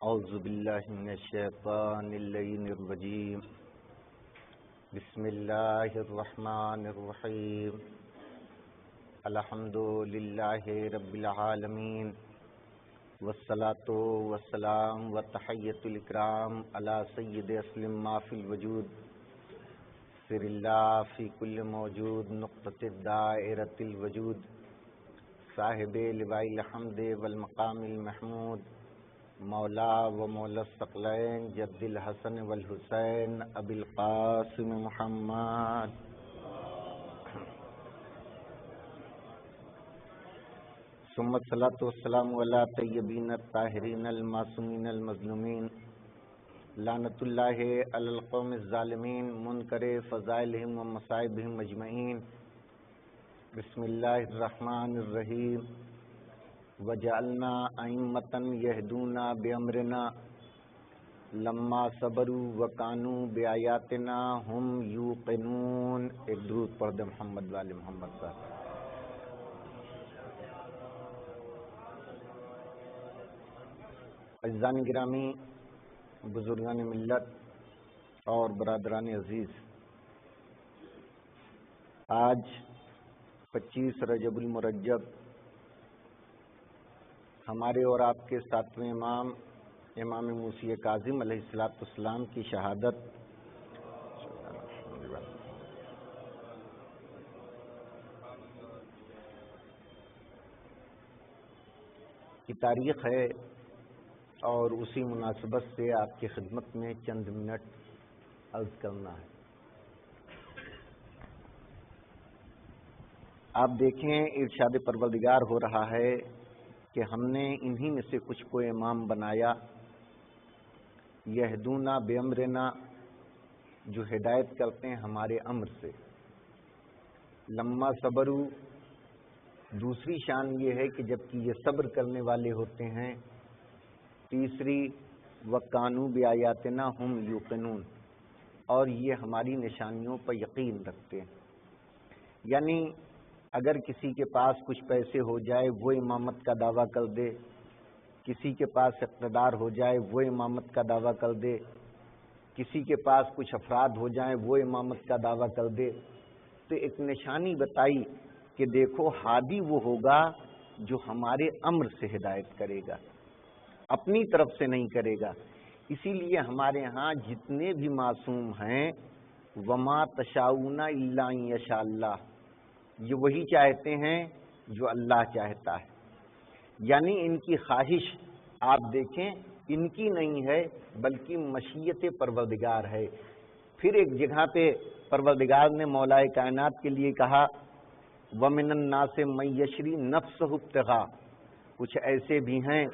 اعوذ باللہ من الشیطان اللعین الرجیم بسم اللہ الرحمن الرحیم الحمد للہ رب العالمین والصلاة والسلام وتحیۃ الاکرام علی سید اسلم ما فی الوجود سر اللہ فی کل موجود نقطۃ دائرۃ الوجود صاحب لواء الحمد والمقام المحمود مولا و مولا الثقلین جد الحسن والحسین ابی القاسم محمد ثم الصلاۃ والسلام علی طیبین الطاہرین المعصومین المظلومین لعنت اللہ علی القوم الظالمین منکر فضائلہم و مصائبہم اجمعین بسم اللہ الرحمن الرحیم وجعلنا ائمة يهدون بأمرنا لما صبروا وكانوا بآياتنا هم يوقنون. ایک درود پڑھ دے محمد وآل محمد صاحب. عزیزان گرامی، بزرگان ملت اور برادران عزیز، آج 25 رجب المرجب ہمارے اور آپ کے ساتویں امام امام موسی کاظم علیہ السلام کی شہادت کی تاریخ ہے، اور اسی مناسبت سے آپ کی خدمت میں چند منٹ عرض کرنا ہے. آپ دیکھیں، ارشاد پروردگار ہو رہا ہے کہ ہم نے انہی میں سے کچھ کو امام بنایا، یہدونا بامرنا، جو ہدایت کرتے ہیں ہمارے امر سے. لما صبروا، دوسری شان یہ ہے کہ جبکہ یہ صبر کرنے والے ہوتے ہیں. تیسری وَكَانُوا بِآيَاتِنَا هُمْ يُوقِنُونَ، اور یہ ہماری نشانیوں پر یقین رکھتے ہیں. یعنی اگر کسی کے پاس کچھ پیسے ہو جائے وہ امامت کا دعویٰ کر دے، کسی کے پاس اقتدار ہو جائے وہ امامت کا دعویٰ کر دے، کسی کے پاس کچھ افراد ہو جائیں وہ امامت کا دعویٰ کر دے، تو ایک نشانی بتائی کہ دیکھو ہادی وہ ہوگا جو ہمارے امر سے ہدایت کرے گا، اپنی طرف سے نہیں کرے گا. اسی لیے ہمارے ہاں جتنے بھی معصوم ہیں، وما تشاؤون الا ان یشاء اللہ، یہ وہی چاہتے ہیں جو اللہ چاہتا ہے. یعنی ان کی خواہش آپ دیکھیں ان کی نہیں ہے بلکہ مشیت پروردگار ہے. پھر ایک جگہ پہ پروردگار نے مولا کائنات کے لیے کہا وَمِنَ النَّاسِ مَن يَشْرِي نَفْسَهُ ابْتِغَاءَ، کچھ ایسے بھی ہیں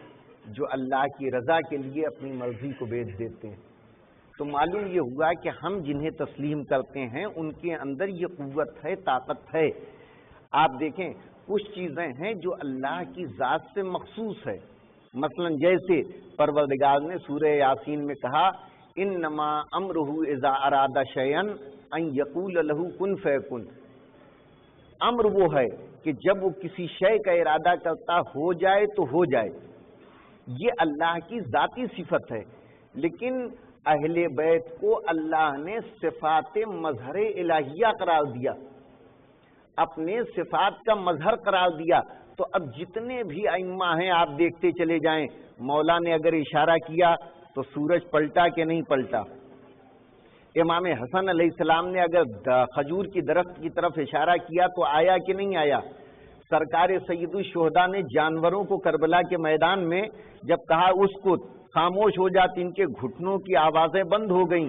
جو اللہ کی رضا کے لیے اپنی مرضی کو بیچ دیتے ہیں. تو معلوم یہ ہوا کہ ہم جنہیں تسلیم کرتے ہیں ان کے اندر یہ قوت ہے، طاقت ہے. آپ دیکھیں کچھ چیزیں ہیں جو اللہ کی ذات سے مخصوص ہے. مثلا جیسے پروردگار نے سورہ یاسین میں کہا انما امرہ اذا اراد شیئا ان یقول له کن فیکن. امر وہ ہے کہ جب وہ کسی شے کا ارادہ کرتا ہو جائے تو ہو جائے. یہ اللہ کی ذاتی صفت ہے. لیکن اہل بیت کو اللہ نے صفات مظہر الہیہ قرار دیا، اپنے صفات کا مظہر قرار دیا. تو اب جتنے بھی ائمہ ہیں آپ دیکھتے چلے جائیں، مولا نے اگر اشارہ کیا تو سورج پلٹا کہ نہیں پلٹا، امام حسن علیہ السلام نے اگر کھجور کی درخت کی طرف اشارہ کیا تو آیا کہ نہیں آیا. سرکار سید الشہداء نے جانوروں کو کربلا کے میدان میں جب کہا اس کو خاموش ہو جاتی، ان کے گھٹنوں کی آوازیں بند ہو گئیں.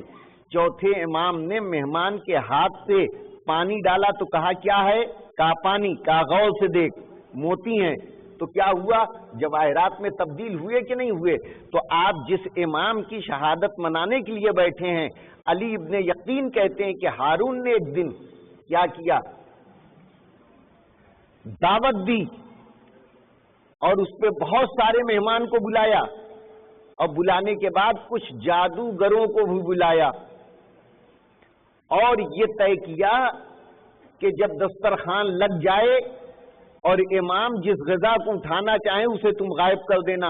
چوتھے امام نے مہمان کے ہاتھ سے پانی ڈالا تو کہا کیا ہے؟ کہا پانی. کہا غور سے دیکھ موتی ہیں. تو کیا ہوا؟ جواہرات میں تبدیل ہوئے کہ نہیں ہوئے؟ تو آپ جس امام کی شہادت منانے کے لیے بیٹھے ہیں، علی ابن یقین کہتے ہیں کہ ہارون نے ایک دن کیا کیا؟ دعوت دی اور اس پہ بہت سارے مہمان کو بلایا، اور بلانے کے بعد کچھ جادوگروں کو بھی بلایا، اور یہ طے کیا کہ جب دسترخوان لگ جائے اور امام جس غذا کو اٹھانا چاہیں اسے تم غائب کر دینا.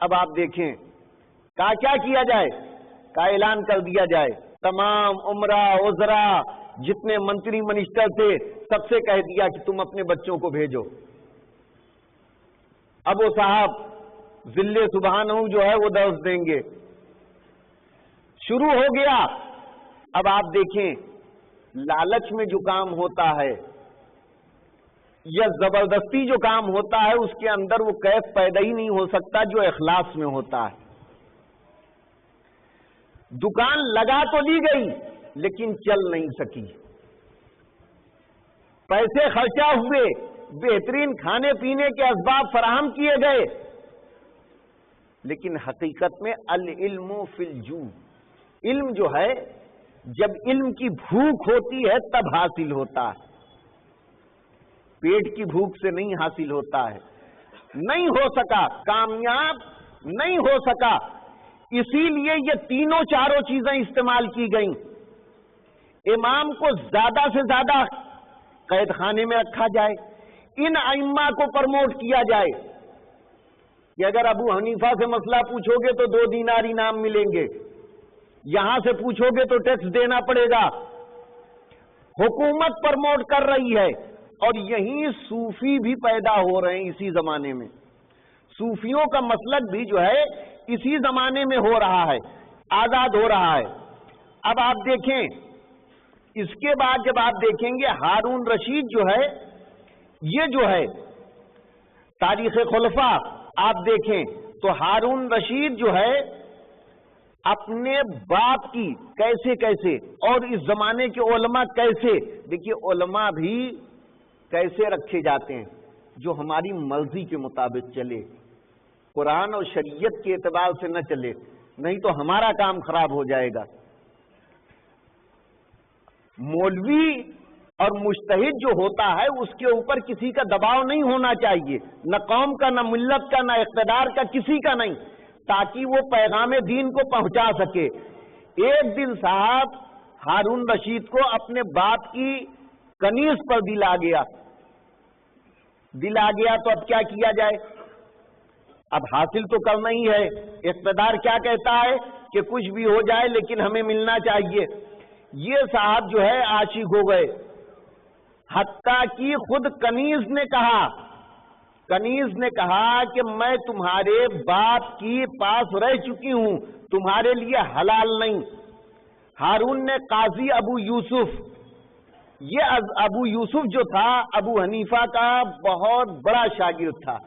اب آپ دیکھیں کیا کیا جائے، کا اعلان کر دیا جائے، تمام عمرہ وزرا جتنے منتری منسٹر تھے سب سے کہہ دیا کہ تم اپنے بچوں کو بھیجو. اب وہ صاحب ذل سبحانہ جو ہے وہ درس دیں گے. شروع ہو گیا. اب آپ دیکھیں لالچ میں جو کام ہوتا ہے یا زبردستی جو کام ہوتا ہے اس کے اندر وہ کیف پیدا ہی نہیں ہو سکتا جو اخلاص میں ہوتا ہے. دکان لگا تو لی گئی لیکن چل نہیں سکی، پیسے خرچہ ہوئے، بہترین کھانے پینے کے اسباب فراہم کیے گئے، لیکن حقیقت میں العلم فی الجوع، علم جو ہے جب علم کی بھوک ہوتی ہے تب حاصل ہوتا ہے، پیٹ کی بھوک سے نہیں حاصل ہوتا ہے. نہیں ہو سکا، کامیاب نہیں ہو سکا. اسی لیے یہ تینوں چاروں چیزیں استعمال کی گئیں. امام کو زیادہ سے زیادہ قید خانے میں رکھا جائے، ان ائمہ کو پرموٹ کیا جائے کہ اگر ابو حنیفہ سے مسئلہ پوچھو گے تو 2 دینار انعام ملیں گے، یہاں سے پوچھو گے تو ٹیکس دینا پڑے گا. حکومت پرموٹ کر رہی ہے اور یہیں صوفی بھی پیدا ہو رہے ہیں. اسی زمانے میں صوفیوں کا مسلک بھی جو ہے اسی زمانے میں ہو رہا ہے، آزاد ہو رہا ہے. اب آپ دیکھیں اس کے بعد جب آپ دیکھیں گے ہارون رشید جو ہے، یہ جو ہے تاریخ خلفاء آپ دیکھیں تو ہارون رشید جو ہے اپنے باپ کی کیسے اور اس زمانے کے علماء کیسے، دیکھیے علماء بھی کیسے رکھے جاتے ہیں جو ہماری مرضی کے مطابق چلے، قرآن اور شریعت کے اعتبار سے نہ چلے، نہیں تو ہمارا کام خراب ہو جائے گا. مولوی اور مجتہد جو ہوتا ہے اس کے اوپر کسی کا دباؤ نہیں ہونا چاہیے، نہ قوم کا، نہ ملت کا، نہ اقتدار کا، کسی کا نہیں، تاکہ وہ پیغام دین کو پہنچا سکے. ایک دن صاحب ہارون رشید کو اپنے باپ کی کنیز پر دل آ گیا تو اب کیا کیا جائے؟ اب حاصل تو کرنا ہی ہے. اقتدار کیا کہتا ہے کہ کچھ بھی ہو جائے لیکن ہمیں ملنا چاہیے. یہ صاحب جو ہے عاشق ہو گئے، حتیٰ کہ خود کنیز نے کہا کہ میں تمہارے باپ کی پاس رہ چکی ہوں، تمہارے لیے حلال نہیں. ہارون نے قاضی ابو یوسف، یہ ابو یوسف جو تھا ابو حنیفہ کا بہت بڑا شاگرد تھا،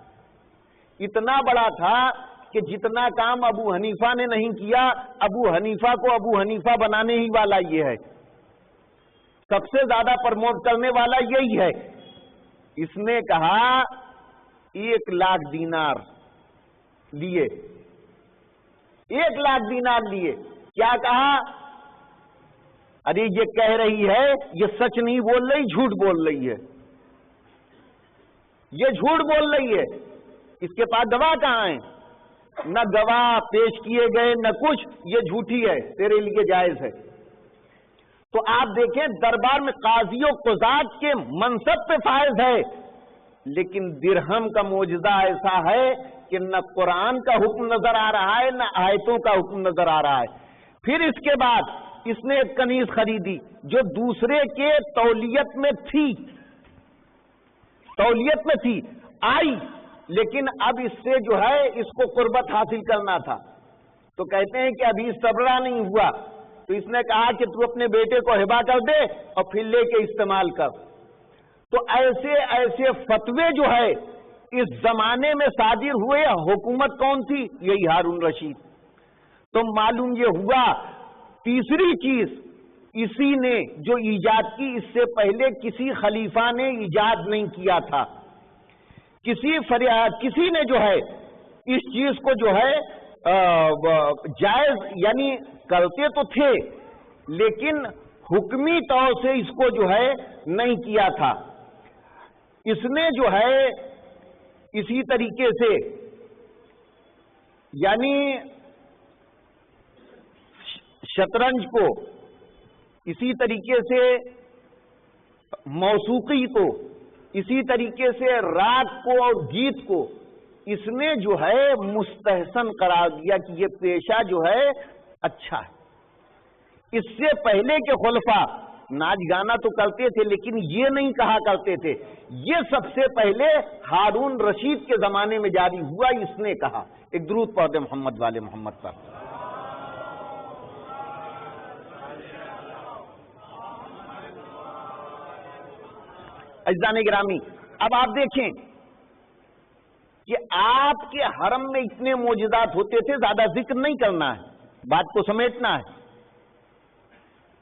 اتنا بڑا تھا کہ جتنا کام ابو حنیفہ نے نہیں کیا ابو حنیفہ کو ابو حنیفہ بنانے ہی والا یہ ہے، سب سے زیادہ پرموٹ کرنے والا یہی ہے. اس نے کہا 1,00,000 دینار لیے، 1,00,000 دینار لیے. کیا کہا؟ ارے یہ کہہ رہی ہے یہ سچ نہیں بول رہی، جھوٹ بول رہی ہے، یہ جھوٹ بول رہی ہے. اس کے پاس گواہ کہاں ہیں؟ نہ گواہ پیش کیے گئے نہ کچھ، یہ جھوٹی ہے، تیرے لیے جائز ہے. تو آپ دیکھیں دربار میں قاضی و قضات کے منصب پہ فائز ہے، لیکن درہم کا معجزہ ایسا ہے کہ نہ قرآن کا حکم نظر آ رہا ہے نہ آیتوں کا حکم نظر آ رہا ہے. پھر اس کے بعد اس نے ایک کنیز خریدی جو دوسرے کے تولیت میں تھی، آئی، لیکن اب اس سے جو ہے اس کو قربت حاصل کرنا تھا. تو کہتے ہیں کہ ابھی صبرہ نہیں ہوا، تو اس نے کہا کہ تو اپنے بیٹے کو ہبہ کر دے اور پھر لے کے استعمال کر. تو ایسے فتوے جو ہے اس زمانے میں صادر ہوئے. حکومت کون تھی؟ یہی ہارون رشید. تو معلوم یہ ہوا تیسری چیز اسی نے جو ایجاد کی، اس سے پہلے کسی خلیفہ نے ایجاد نہیں کیا تھا. کسی نے جو ہے اس چیز کو جو ہے جائز یعنی کرتے تو تھے لیکن حکمی طور سے اس کو جو ہے نہیں کیا تھا. اس نے جو ہے اسی طریقے سے یعنی شطرنج کو، اسی طریقے سے موسیقی کو، اسی طریقے سے راگ کو اور گیت کو اس نے جو ہے مستحسن قرار دیا کہ یہ پیشہ جو ہے اچھا ہے۔ اس سے پہلے کے خلفاء ناچ گانا تو کرتے تھے لیکن یہ نہیں کہا کرتے تھے، یہ سب سے پہلے ہارون رشید کے زمانے میں جاری ہوا، اس نے کہا۔ ایک درود پڑھ دیں محمد والے محمد پر۔ عزیزان گرامی، اب آپ دیکھیں کہ آپ کے حرم میں اتنے معجزات ہوتے تھے، زیادہ ذکر نہیں کرنا ہے، بات کو سمیٹنا ہے۔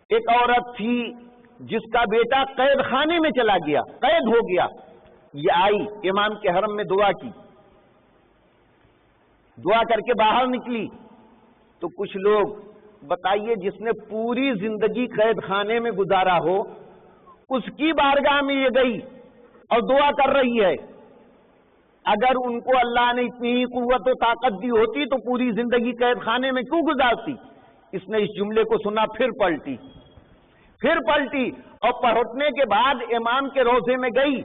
ایک عورت تھی جس کا بیٹا قید خانے میں چلا گیا، قید ہو گیا، یہ آئی امام کے حرم میں دعا کی، دعا کر کے باہر نکلی تو کچھ لوگ بتائیے جس نے پوری زندگی قید خانے میں گزارا ہو، اس کی بارگاہ میں یہ گئی اور دعا کر رہی ہے، اگر ان کو اللہ نے اتنی ہی قوت و طاقت دی ہوتی تو پوری زندگی قید خانے میں کیوں گزارتی؟ اس نے اس جملے کو سنا، پھر پلٹی اور پلٹنے کے بعد امام کے روضے میں گئی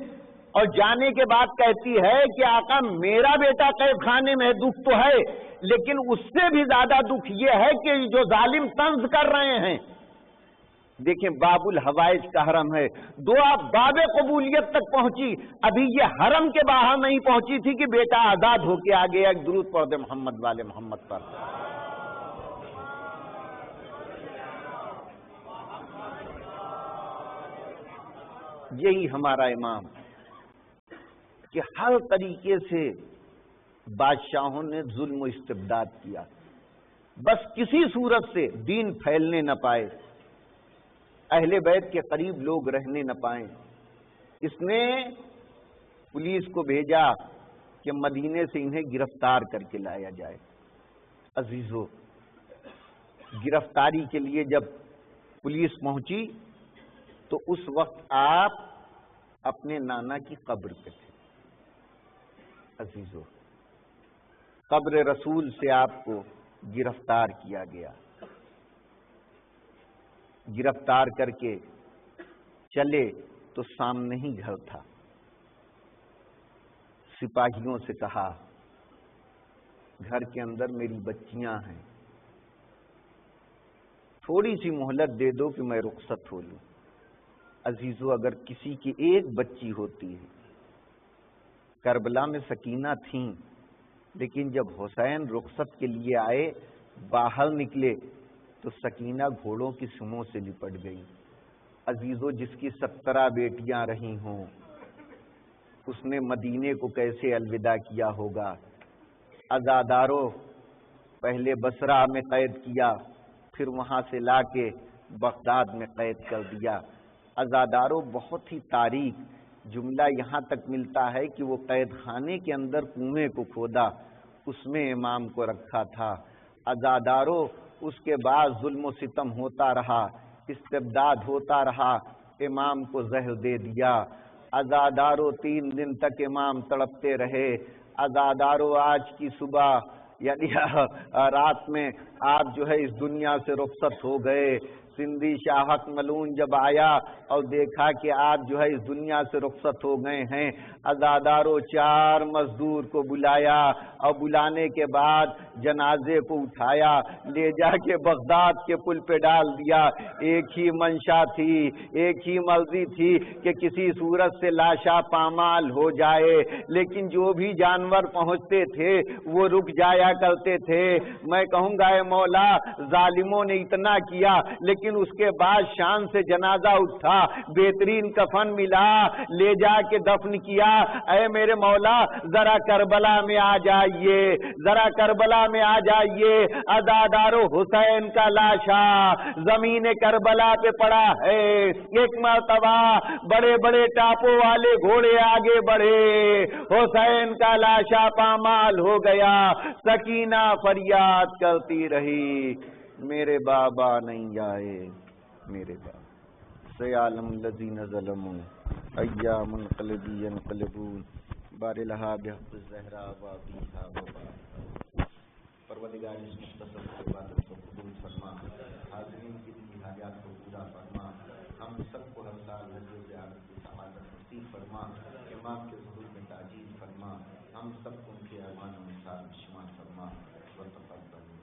اور جانے کے بعد کہتی ہے کہ آقا میرا بیٹا قید خانے میں دکھ تو ہے، لیکن اس سے بھی زیادہ دکھ یہ ہے کہ جو ظالم طنز کر رہے ہیں۔ دیکھیں باب الحوائج کا حرم ہے، دعا باب قبولیت تک پہنچی، ابھی یہ حرم کے باہر نہیں پہنچی تھی کہ بیٹا آزاد ہو کے آ گیا۔ ایک درود پڑھ دے محمد والے محمد پر۔ یہی ہمارا امام کہ ہر طریقے سے بادشاہوں نے ظلم و استبداد کیا، بس کسی صورت سے دین پھیلنے نہ پائے، اہل بیت کے قریب لوگ رہنے نہ پائیں۔ اس نے پولیس کو بھیجا کہ مدینے سے انہیں گرفتار کر کے لایا جائے۔ عزیزو، گرفتاری کے لیے جب پولیس پہنچی تو اس وقت آپ اپنے نانا کی قبر پہ تھے۔ عزیزو، قبر رسول سے آپ کو گرفتار کیا گیا، گرفتار کر کے چلے تو سامنے ہی گھر تھا۔ سپاہیوں سے کہا گھر کے اندر میری بچیاں ہیں، تھوڑی سی مہلت دے دو کہ میں رخصت ہو لوں۔ عزیزو، اگر کسی کی ایک بچی ہوتی ہے، کربلا میں سکینہ تھیں لیکن جب حسین رخصت کے لیے آئے باہر نکلے تو سکینہ گھوڑوں کی سموں سے لپٹ گئی۔ عزیزو، جس کی 17 بیٹیاں رہی ہوں اس نے مدینے کو کیسے الوداع کیا ہوگا؟ عزادارو، پہلے بصرہ میں قید کیا، پھر وہاں سے لا کے بغداد میں قید کر دیا۔ عزادارو، بہت ہی تاریخ جملہ یہاں تک ملتا ہے کہ وہ قید خانے کے اندر کنویں کو کھودا، اس میں امام کو رکھا تھا۔ عزادارو، اس کے بعد ظلم و ستم ہوتا رہا، استبداد ہوتا رہا، امام کو زہر دے دیا۔ عزادارو، 3 دن تک امام تڑپتے رہے۔ عزادارو، آج کی صبح یعنی رات میں آپ جو ہے اس دنیا سے رخصت ہو گئے۔ سندھی شاہق ملون جب آیا اور دیکھا کہ آپ جو ہے اس دنیا سے رخصت ہو گئے ہیں، عزادارو 4 مزدور کو بلایا اور بلانے کے بعد جنازے کو اٹھایا، لے جا کے بغداد کے پل پہ ڈال دیا۔ ایک ہی منشا تھی، ایک ہی مرضی تھی کہ کسی صورت سے لاشا پامال ہو جائے، لیکن جو بھی جانور پہنچتے تھے وہ رک جایا کرتے تھے۔ میں کہوں گا اے مولا، ظالموں نے اتنا کیا لیکن اس کے بعد شان سے جنازہ اٹھا، بہترین کفن ملا، لے جا کے دفن کیا۔ اے میرے مولا، ذرا کربلا میں آ جائیے، ذرا کربلا میں آ جائیے۔ عزادارو، حسین کا لاشا زمین کربلا پہ پڑا ہے۔ ایک مرتبہ بڑے بڑے ٹاپوں والے گھوڑے آگے بڑھے، حسین کا لاشا پامال ہو گیا۔ سکینہ فریاد کرتی رہی، میرے بابا نہیں آئے، میرے بابا۔ سیعلم الذین ظلموا ایام انقلبی ینقلبون بار لہا بحق الزہرا وابیہا وبا۔ پروردگار اس مختصر سے عبادت کو قبول فرما، حاضرین کی دلی حاجات کو پورا فرما، ہم سب کو ہر سال حج و زیارت کی سعادت نصیب فرما، امام کے ظہور میں تعجیل فرما، ہم سب کو ان کے حال شمار فرما و تقبل